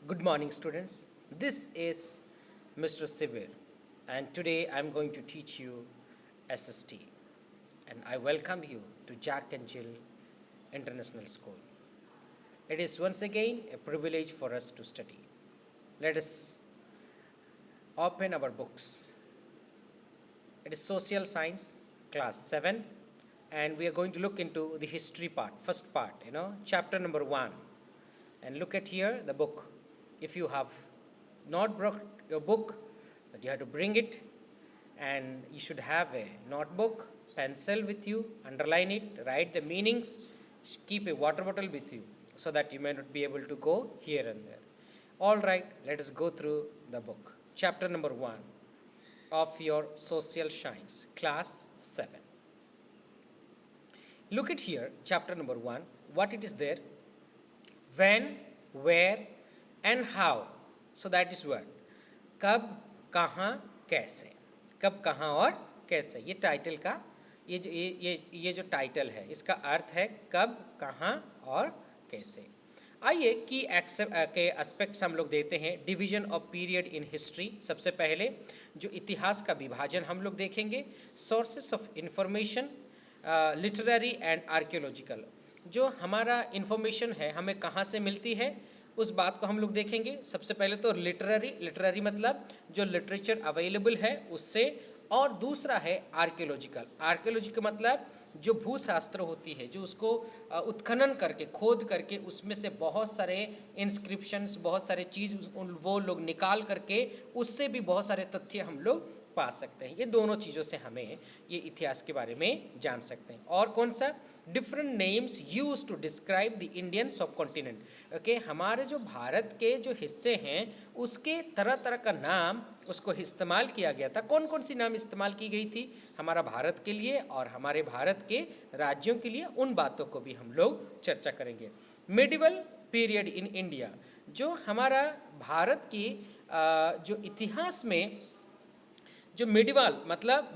Good morning, students. This is Mr. Sivir, and today I'm going to teach you SST. And I welcome you to Jack and Jill International School. It is once again a privilege for us to study. Let us open our books. It is Social Science, Class 7, and we are going to look into the history part, first part, chapter number 1. And look at here the book. If you have not brought your book, that you have to bring it, and you should have a notebook, pencil with you, underline it, write the meanings, keep a water bottle with you so that you may not be able to go here and there. All right, let us go through the book. Chapter number 1 of your Social Science, Class 7. Look at here, chapter number 1, what it is there. When, where and how. So that is what. कब, कहाँ, कैसे. कब, कहाँ और कैसे. ये title का ये जो टाइटल है इसका अर्थ है कब, कहाँ और कैसे. आइए की के एस्पेक्ट्स हम लोग देते हैं. Division of period in history. सबसे पहले जो इतिहास का विभाजन हम लोग देखेंगे. Sources of information, literary and archaeological. जो हमारा इंफॉर्मेशन है हमें कहाँ से मिलती है उस बात को हम लोग देखेंगे. सबसे पहले तो लिटरेरी मतलब जो लिटरेचर अवेलेबल है उससे, और दूसरा है आर्कियोलॉजिकल मतलब जो भूशास्त्र होती है, जो उसको उत्खनन करके खोद करके उसमें से बहुत सारे इंस्क्रिप्शंस, बहुत सारे चीज़ वो लोग निकाल करके उससे भी बहुत सारे तथ्य हम लोग पा सकते हैं. ये दोनों चीज़ों से हमें ये इतिहास के बारे में जान सकते हैं. और कौन सा. Different names use to describe the Indian subcontinent. Okay, हमारे जो भारत के जो हिस्से हैं उसके तरह तरह का नाम उसको इस्तेमाल किया गया था. कौन कौन सी नाम इस्तेमाल की गई थी हमारा भारत के लिए और हमारे भारत के राज्यों के लिए, उन बातों को भी हम लोग चर्चा करेंगे. Medieval period in India. जो हमारा भारत की जो इतिहास में जो मेडिवल मतलब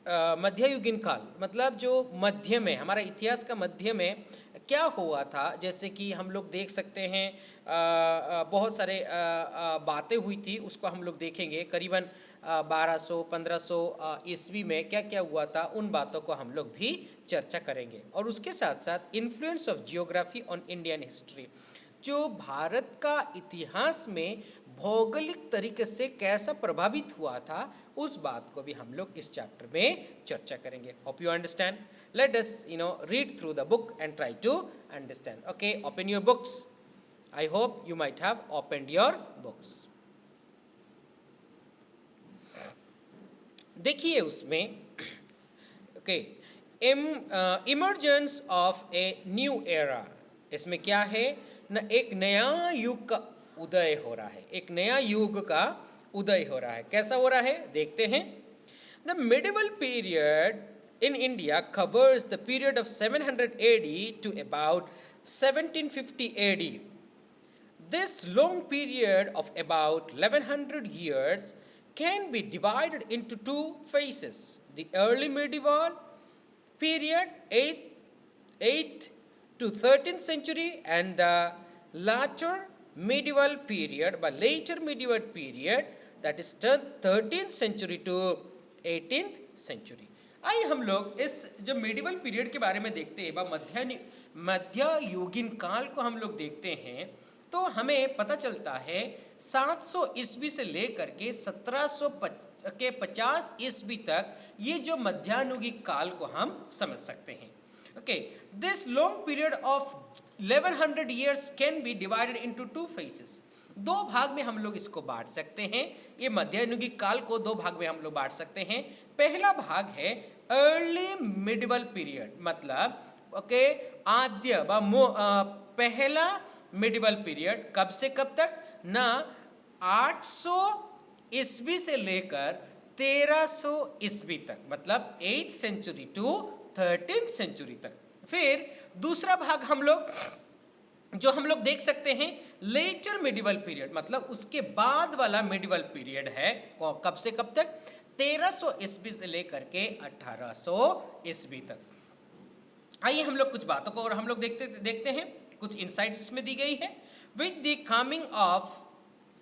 मध्ययुगीन काल, मतलब जो मध्य में हमारा इतिहास का मध्य में क्या हुआ था. जैसे कि हम लोग देख सकते हैं बहुत सारे बातें हुई थी, उसको हम लोग देखेंगे. करीबन 1200-1500 ईस्वी में क्या क्या हुआ था उन बातों को हम लोग भी चर्चा करेंगे. और उसके साथ साथ influence of geography on Indian history. जो भारत का इतिहास में भौगोलिक तरीके से कैसा प्रभावित हुआ था उस बात को भी हम लोग इस चैप्टर में चर्चा करेंगे. Hope you understand. Let us read through the book and try to understand. Okay, open your books. I hope you might have opened your books. देखिए उसमें okay, emergence of a new era. इसमें क्या है न, एक नया युग का उदय हो रहा है. एक नया युग का उदय हो रहा है. कैसा हो रहा है देखते हैं. The medieval period in India covers the period of 700 AD to about 1750 AD. This long period of about 1100 years can be divided into two phases: the early medieval period 8th to 13th century and the later medieval period that is 13th century to 18th century. आइए हम लोग इस जो medieval period के बारे में देखते हैं, मध्ययुगीन काल को हम लोग देखते हैं तो हमें पता चलता है 700 ईस्वी से लेकर के 1750 ईस्वी तक ये जो मध्यानुगीन काल को हम समझ सकते हैं. Okay, this long period of 1100 years can be divided into two phases. दो भाग में हम लोग इसको बांट सकते हैं. ये मध्ययुगीन काल को दो भाग में हम लोग बांट सकते हैं. पहला भाग है अर्ली मिडिवल पीरियड, मतलब ओके आद्य पहला मिडिवल पीरियड कब से कब तक ना 800 ईस्वी से लेकर 1300 ईस्वी तक, मतलब 8th century to 13th century तक. फिर दूसरा भाग हम लोग देख सकते हैं लेटर मिडिवल पीरियड, मतलब उसके बाद वाला मिडिवल पीरियड है. कब से कब तक 1300 ईस्वी से लेकर के 1800 ईस्वी तक. आइए हम लोग कुछ बातों को और हम लोग देखते हैं कुछ इंसाइट्स इसमें दी गई है। With the coming of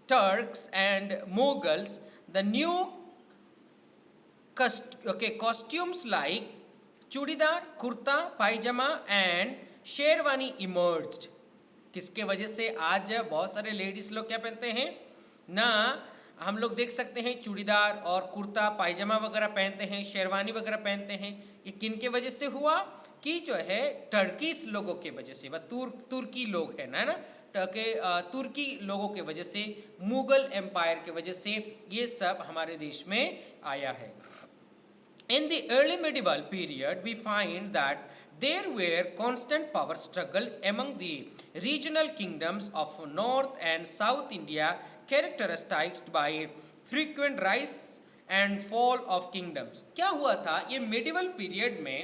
Turks and Mughals the new costumes like churidar, kurta pyjama and sherwani emerged. किसके वजह से आज बहुत सारे लेडीज लोग क्या पहनते हैं ना, हम लोग देख सकते हैं चूड़ीदार और कुर्ता पायजामा वगैरह पहनते हैं, शेरवानी वगैरह पहनते हैं। ये किन के वजह से हुआ कि जो है टर्किश लोगों के वजह से, तुर्की लोग है ना तुर्की लोगों के वजह से, मुगल एम्पायर के वजह से ये सब हमारे देश में आया है। In the early medieval period, we find that there were constant power struggles among the regional kingdoms of North and South India, characterized by frequent rise and fall of kingdoms। क्या हुआ था ये medieval period में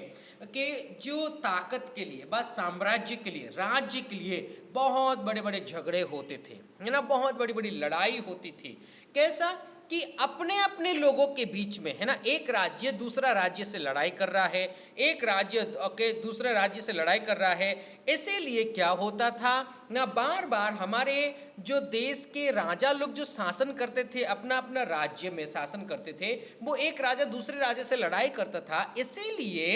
कि जो ताकत के लिए, बस साम्राज्य के लिए, राज्य के लिए बहुत बड़े बड़े झगड़े होते थे, है ना, बहुत बड़ी बड़ी लड़ाई होती थी। कैसा कि अपने अपने लोगों के बीच में, है ना, एक राज्य दूसरा राज्य से लड़ाई कर रहा है, एक राज्य के दूसरे राज्य से लड़ाई कर रहा है। इसीलिए क्या होता था ना, बार बार हमारे जो देश के राजा लोग जो शासन करते थे, अपना अपना राज्य में शासन करते थे, वो एक राजा दूसरे राज्य से लड़ाई करता था। इसीलिए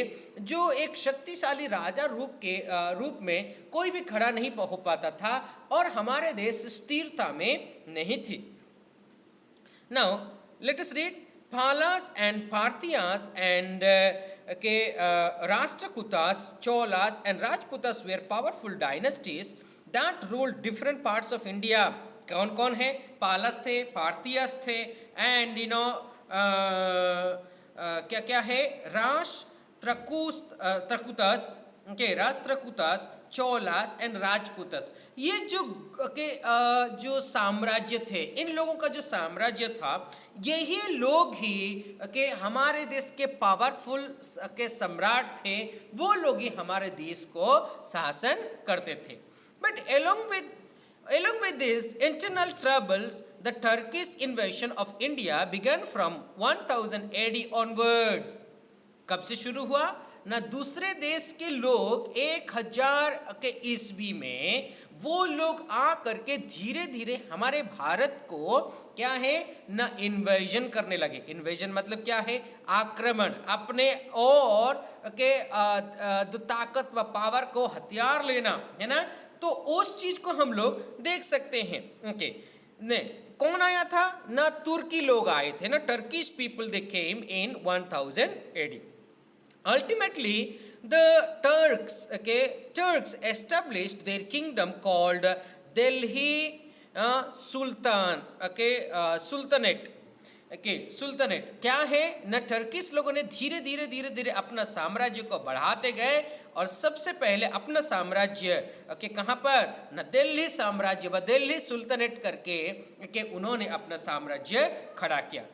जो एक शक्तिशाली राजा रूप में कोई भी खड़ा नहीं हो पाता था और हमारे देश स्थिरता में नहीं थी। Now let us read Palas and Parthias and Rashtrakutas, Cholas and Rajputas were powerful dynasties that ruled different parts of India। कौन कौन है? पालस थे, पार्थियस थे एंड क्या क्या है, राष्ट्रकूतस, राष्ट्रकूतस, चोलास एंड राजपूतस। ये जो साम्राज्य थे, इन लोगों का जो साम्राज्य था, यही लोग ही के हमारे देश के पावरफुल के सम्राट थे, वो लोग ही हमारे देश को शासन करते थे। But along with these internal troubles, the Turkish invasion of India began from 1000 AD onwards। कब से शुरू हुआ ना, दूसरे देश के लोग 1000 के ईस्वी में वो लोग आ करके धीरे धीरे हमारे भारत को क्या है ना इन्वेजन करने लगे। इन्वेजन मतलब क्या है? आक्रमण, अपने और के ताकत व पावर को हथियार लेना, है ना। तो उस चीज को हम लोग देख सकते हैं। ओके, ने कौन आया था ना, तुर्की लोग आए थे ना, Turkish people they came in 1000 AD। Ultimately, the Turks established their kingdom called Delhi Sultanate। Sultanate क्या है ना, टर्किश लोगों ने धीरे धीरे अपना साम्राज्य को बढ़ाते गए और सबसे पहले अपना साम्राज्य कहां पर ना, दिल्ली साम्राज्य व दिल्ली सुल्तानेट करके उन्होंने अपना साम्राज्य खड़ा किया।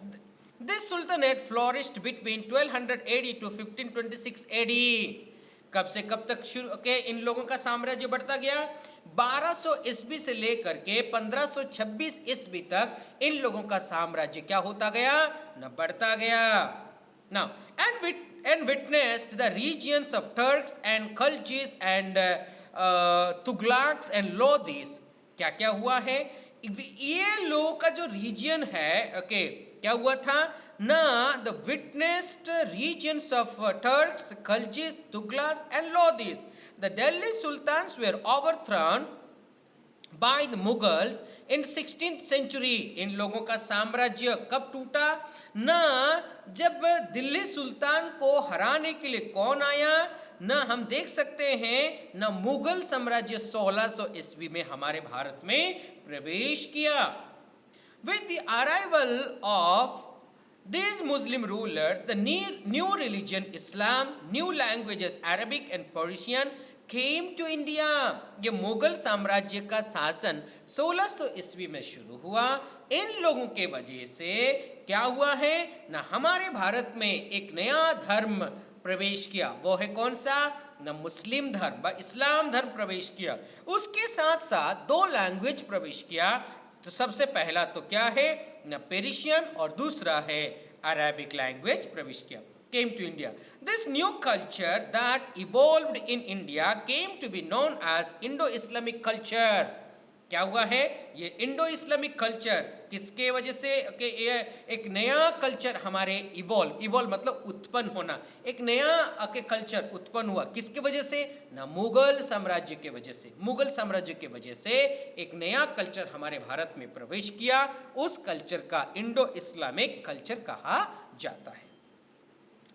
This sultanate flourished between 1200 AD to 1526 AD। कब से कब तक शुरू इन लोगों का साम्राज्य बढ़ता गया? 1200 ईस्वी से लेकर के 1526 ईस्वी तक इन लोगों का साम्राज्य क्या होता गया ना, बढ़ता गया। Now and witnessed the regions of Turks and Khaljis and Tughlaqs and Lodis। क्या क्या हुआ है? ये लोगों का जो रीजन है, क्या हुआ था ना, the witnessed regions of Turks, Khaljis, Tughlaqs and Lodis। The Delhi Sultans were overthrown by the Mughals in 16th century। इन लोगों का साम्राज्य कब टूटा ना, जब दिल्ली सुल्तान को हराने के लिए कौन आया ना, हम देख सकते हैं ना, मुगल साम्राज्य 1600 ईस्वी में हमारे भारत में प्रवेश किया। With the arrival of these Muslim rulers, the new religion Islam, new languages Arabic and Persian came to India। ये मुगल साम्राज्य का शासन 1600 ईस्वी में शुरू हुआ। इन लोगों के वजह से क्या हुआ है ना, हमारे भारत में एक नया धर्म प्रवेश किया। वो है कौन सा ना, मुस्लिम धर्म व इस्लाम धर्म प्रवेश किया। उसके साथ साथ 2 लैंग्वेज प्रवेश किया। तो सबसे पहला तो क्या है ना, पेरिशियन, और दूसरा है अरेबिक लैंग्वेज प्रवेश किया। came to India. This new culture that evolved in India came to be known as Indo-Islamic culture. क्या हुआ है? ये इंडो इस्लामिक कल्चर किसके वजह से कि ये एक नया कल्चर हमारे इवॉल्व मतलब उत्पन्न होना, एक नया के कल्चर उत्पन्न हुआ किसके वजह से? ना मुगल साम्राज्य के वजह से। मुगल साम्राज्य के वजह से एक नया कल्चर हमारे भारत में प्रवेश किया, उस कल्चर का इंडो इस्लामिक कल्चर कहा जाता है।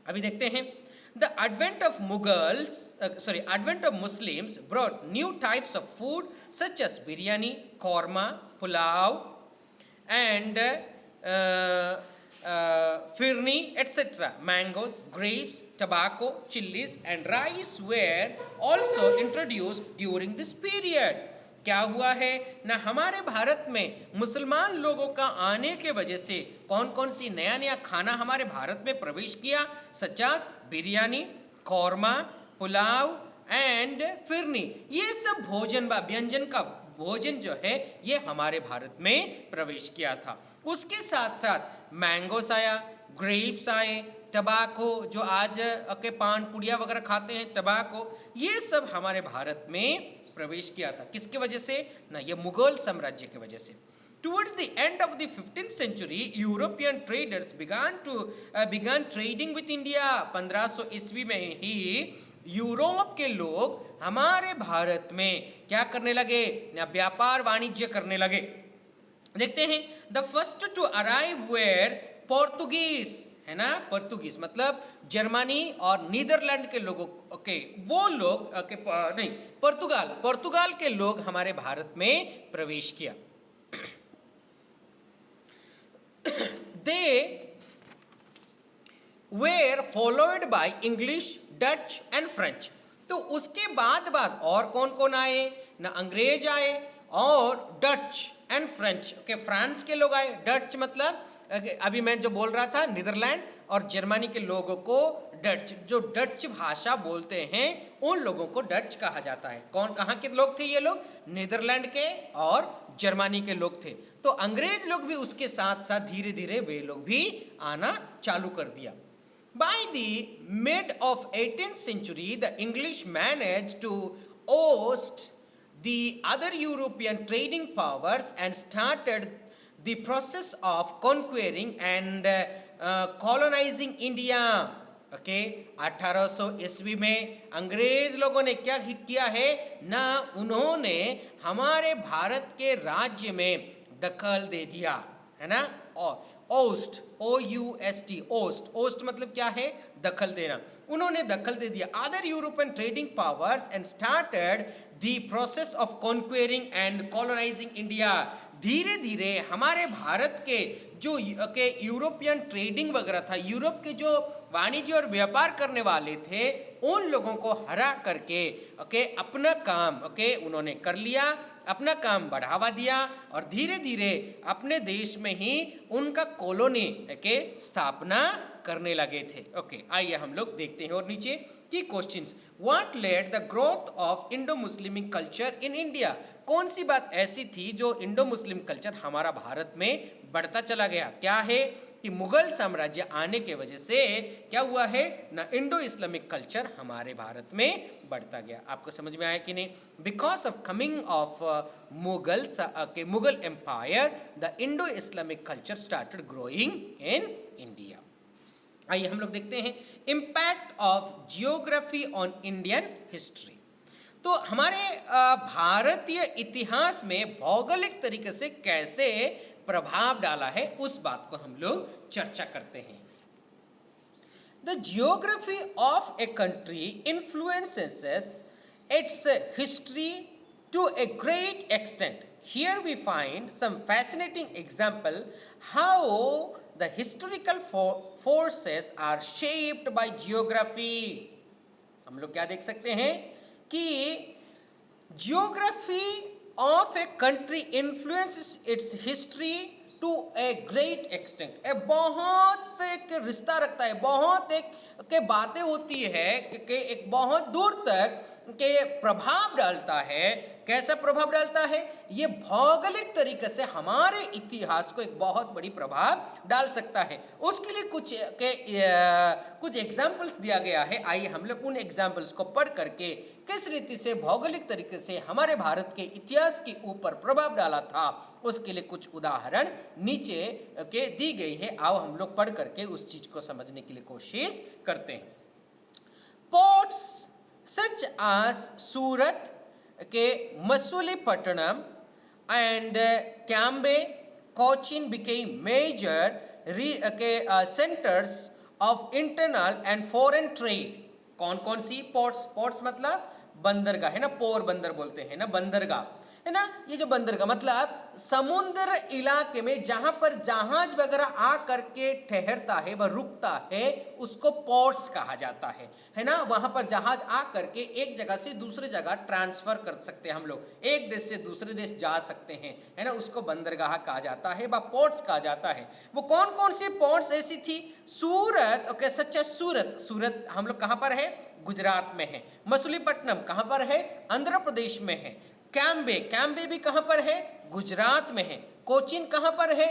अभी देखते हैं, the advent of Muslims brought new types of food such as biryani, korma, pulao and firni, etc. Mangoes, grapes, tobacco, chilies and rice were also introduced during this period. क्या हुआ है ना, हमारे भारत में मुसलमान लोगों का आने के वजह से कौन कौन सी नया नया खाना हमारे भारत में प्रवेश किया? सचास बिरयानी, कौरमा, पुलाव एंड फिरनी, ये सब भोजन व्यंजन का भोजन जो है ये हमारे भारत में प्रवेश किया था। उसके साथ साथ मैंगोस आया, ग्रेप्स आए, टबाको जो आज के पान पुड़िया वगैरह खाते हैं, टबाको, ये सब हमारे भारत में प्रवेश किया था। किसके वजह से? ना, ये मुगल साम्राज्य की वजह से। Towards the end of the 15th century, European traders began trading with India. 1500 ईस्वी में ही यूरोप के लोग हमारे भारत में क्या करने लगे? ना, व्यापार वाणिज्य करने लगे। देखते हैं, the first to arrive were Portuguese, है ना, पोर्तुगीज मतलब जर्मनी और नीदरलैंड के लोगों के वो लोग नहीं, पोर्तुगाल के लोग हमारे भारत में प्रवेश किया। They were followed by English, Dutch and French. तो उसके बाद और कौन कौन आए? ना, अंग्रेज आए और Dutch and French, okay, France के लोग आए। डच मतलब अभी मैं जो बोल रहा था नीदरलैंड और जर्मनी के लोगों को डच, जो डच भाषा बोलते हैं उन लोगों को डच कहा जाता है। कौन कहाँ के लोग थे ये लोग? नीदरलैंड के और जर्मनी के लोग थे। तो अंग्रेज लोग भी उसके साथ साथ धीरे धीरे वे लोग भी आना चालू कर दिया। By the mid of 18th century, the English managed to oust the other European trading powers and started the process of conquering and colonizing India. Okay, 1800 ईस्वी में अंग्रेज लोगों ने क्या किया है ना, उन्होंने हमारे भारत के राज्य में दखल दे दिया, है ना। और ओस्ट, OUST, ओस्ट मतलब क्या है? दखल देना। उन्होंने दखल दे दिया other European trading powers and started the process of conquering and colonising India. धीरे धीरे हमारे भारत के जो यूरोपियन ट्रेडिंग वगैरह था, यूरोप के जो वाणिज्य और व्यापार करने वाले थे, उन लोगों को हरा करके अपना काम उन्होंने कर लिया, अपना काम बढ़ावा दिया और धीरे धीरे अपने देश में ही उनका कॉलोनी के स्थापना करने लगे थे। आइए हम लोग देखते हैं और नीचे की questions. What led the growth of Indo Muslimic culture in India? कौन सी बात ऐसी थी जो इंडो मुस्लिम कल्चर हमारा भारत में बढ़ता चला गया? क्या है कि मुगल साम्राज्य आने के वजह से क्या हुआ है ना, इंडो इस्लामिक कल्चर हमारे भारत में बढ़ता गया। आपको समझ में आया कि नहीं? Because of coming of Mughal empire the Indo Islamic culture started growing in India. आइए हम लोग देखते हैं impact of geography on Indian history. तो हमारे भारतीय इतिहास में भौगोलिक तरीके से कैसे प्रभाव डाला है उस बात को हम लोग चर्चा करते हैं। The geography of a country influences its history to a great extent. Here we find some fascinating example how the historical forces are shaped by geography. हम लोग क्या देख सकते हैं कि geography of a country influences its history to a great extent. बहुत एक रिश्ता रखता है, बहुत एक के बातें होती है कि एक बहुत दूर तक के प्रभाव डालता है। कैसा प्रभाव डालता है? ये भौगोलिक तरीके से हमारे इतिहास को एक बहुत बड़ी प्रभाव डाल सकता है। उसके लिए कुछ एग्जाम्पल्स दिया गया है। आइए हम लोग उन एग्जाम्पल्स को पढ़ करके किस रीति से भौगोलिक तरीके से हमारे भारत के इतिहास के ऊपर प्रभाव डाला था, उसके लिए कुछ उदाहरण नीचे के दी गई है। आओ हम लोग पढ़ करके उस चीज को समझने के लिए कोशिश करते हैं। पोर्ट्स सच as सूरत के Masulipatnam and Cambay, Cochin became major centers of internal and foreign trade। कौन कौन सी पोर्ट्स? पोर्ट्स मतलब बंदरगाह है ना, पोरबंदर बोलते हैं ना, बंदरगाह है ना। ये जो बंदरगाह मतलब समुद्र इलाके में जहां पर जहाज वगैरह आ करके ठहरता है, वह रुकता है, उसको पोर्ट्स कहा जाता है ना। वहां पर जहाज आ करके एक जगह से दूसरी जगह ट्रांसफर कर सकते हैं हम लोग, एक देश से दूसरे देश जा सकते हैं, है ना। उसको बंदरगाह कहा जाता है, वह पोर्ट्स कहा जाता है। वो कौन कौन सी पोर्ट्स ऐसी थी? सूरत, ओके, सच्चा सूरत। सूरत हम लोग कहां पर है? गुजरात में है। मसूलीपट्टनम कहां पर है? आंध्र प्रदेश में है। कैम्बे, कैम्बे भी कहां पर है? गुजरात में है। कोचिन कहां पर है?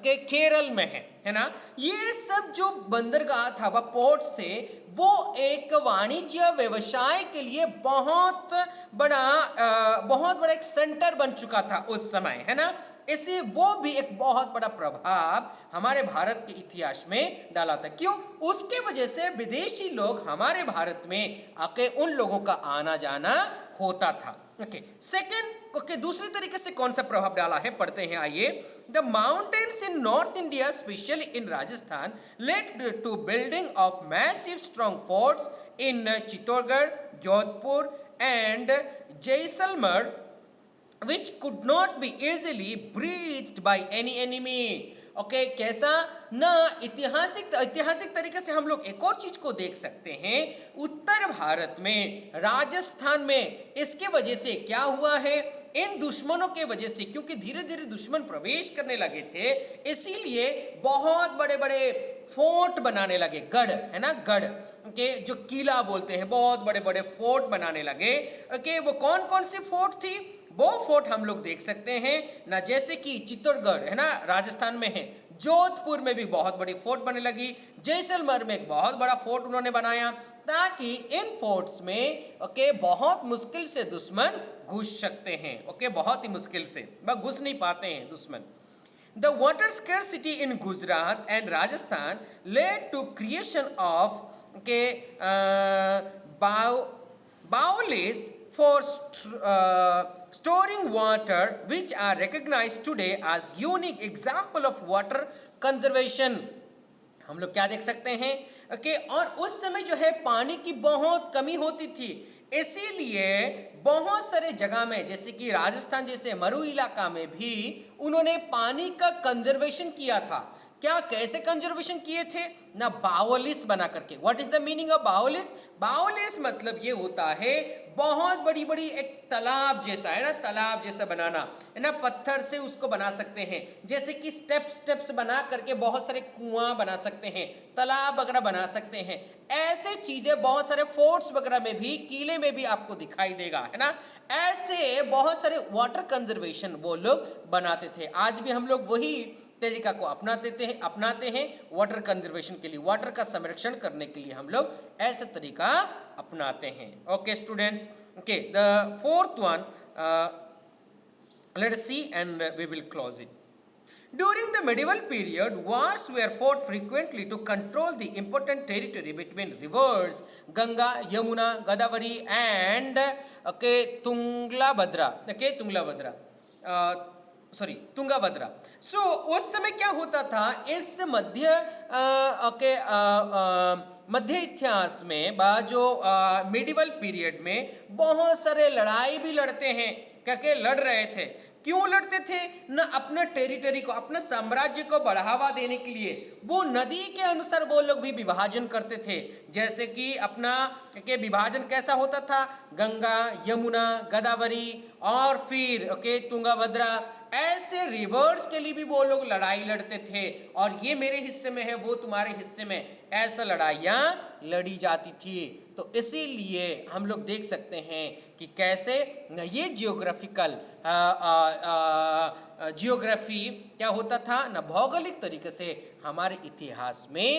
केरल में है ना। ये सब जो बंदरगाह था, वह पोर्ट्स थे, वो एक वाणिज्य व्यवसाय के लिए बहुत बड़ा एक सेंटर बन चुका था उस समय, है ना। इसे वो भी एक बहुत बड़ा प्रभाव हमारे भारत के इतिहास में डाला था। क्यों? उसके वजह से विदेशी लोग हमारे भारत में आके उन लोगों का आना जाना होता था। ओके, सेकंड, ओके, दूसरी तरीके से कौन सा प्रभाव डाला है पढ़ते हैं। आइए। The mountains in north India specially in Rajasthan led to building of massive strong forts in Chittorgarh, Jodhpur and Jaisalmer which could not be easily breached by any enemy। Okay, कैसा ना, ऐतिहासिक तरीके से हम लोग एक और चीज को देख सकते हैं। उत्तर भारत में, राजस्थान में, इसके वजह से क्या हुआ है? इन दुश्मनों के वजह से, क्योंकि धीरे धीरे दुश्मन प्रवेश करने लगे थे, इसीलिए बहुत बड़े बड़े फोर्ट बनाने लगे, गढ़ है ना, गढ़ के जो किला बोलते हैं, बहुत बड़े बड़े फोर्ट बनाने लगे। ओके, वो कौन कौन सी फोर्ट थी? वो फोर्ट हम लोग देख सकते हैं ना, जैसे कि चित्तौड़गढ़ है ना, राजस्थान में है। जोधपुर में भी बहुत बड़ी फोर्ट बनने लगी। जैसलमेर में एक बहुत बड़ा फोर्ट उन्होंने बनाया, ताकि इन फोर्ट्स में ओके बहुत मुश्किल से दुश्मन घुस सकते हैं। ओके, बहुत ही मुश्किल से, वह घुस नहीं पाते हैं दुश्मन। The water scarcity in Gujarat and Rajasthan led to creation of bowls for storing water, which are recognized today as unique example of water conservation। हम लोग क्या देख सकते हैं? ओके, और उस समय जो है पानी की बहुत कमी होती थी, इसीलिए बहुत सारे जगह में, जैसे कि राजस्थान जैसे मरु इलाका में भी उन्होंने पानी का कंजर्वेशन किया था। क्या, कैसे कंजर्वेशन किए थे ना? बावलिस बना करके। What is the meaning of बावलिस? बावलिस मतलब ये होता है बहुत बड़ी बड़ी एक तालाब जैसा, है ना, तालाब जैसा बनाना, है ना, पत्थर से उसको बना सकते हैं। जैसे कि स्टेप्स बना करके बहुत सारे कुआं बना सकते हैं, तालाब वगैरह बना सकते हैं। ऐसे चीजें बहुत सारे फोर्ट्स वगैरह में भी, किले में भी आपको दिखाई देगा, है ना। ऐसे बहुत सारे वाटर कंजर्वेशन वो लोग बनाते थे। आज भी हम लोग वही तरीका को अपनाते हैं वाटर कंजर्वेशन के लिए, वाटर का संरक्षण करने के लिए हम लोग ऐसा तरीका अपनाते हैं। Okay students, okay, the fourth one, let us see and we will close it. During the medieval period, wars were fought frequently to control the important territory between rivers Ganga, Yamuna, Godavari and Tungabhadra. So उस समय क्या होता था, इस मध्य इतिहास में, जो medieval period में बहुत सारे लड़ाई भी लड़ते हैं, क्या लड़ रहे थे। क्यों लड़ते थे ना? अपना टेरिटरी को, अपना साम्राज्य को बढ़ावा देने के लिए वो नदी के अनुसार वो लोग भी विभाजन करते थे। जैसे कि अपना के विभाजन कैसा होता था? गंगा, यमुना, गोदावरी और फिर तुंगाभद्रा, ऐसे रिवर्स के लिए भी वो लोग लड़ाई लड़ते थे। और ये मेरे हिस्से में है, वो तुम्हारे हिस्से में, ऐसा लड़ाइयाँ लड़ी जाती थी। तो इसीलिए हम लोग देख सकते हैं कि कैसे ये जियोग्राफी क्या होता था ना, भौगोलिक तरीके से हमारे इतिहास में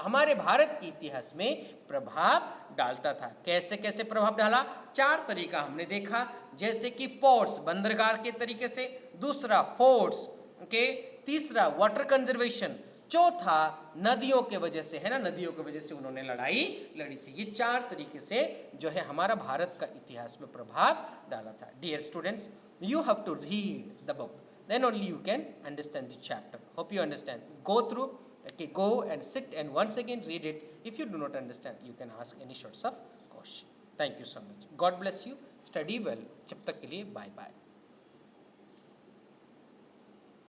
हमारे भारत के इतिहास में प्रभाव डालता था। कैसे कैसे प्रभाव डाला, 4 तरीका हमने देखा, जैसे कि पोर्ट्स, बंदरगाह के तरीके से, दूसरा फोर्ट्स के, तीसरा वाटर कंजर्वेशन, चौथा नदियों के वजह से, है ना, नदियों की वजह से उन्होंने लड़ाई लड़ी थी। ये 4 तरीके से जो है हमारा भारत का इतिहास में प्रभाव डाला था। Dear students, you have to read the book, then only you can understand the chapter. Hope you understand. Go through, okay, go and sit and once again read it. If you do not understand, you can ask any sorts of question. Thank you so much. God bless you. Study well. जब तक के लिए bye bye.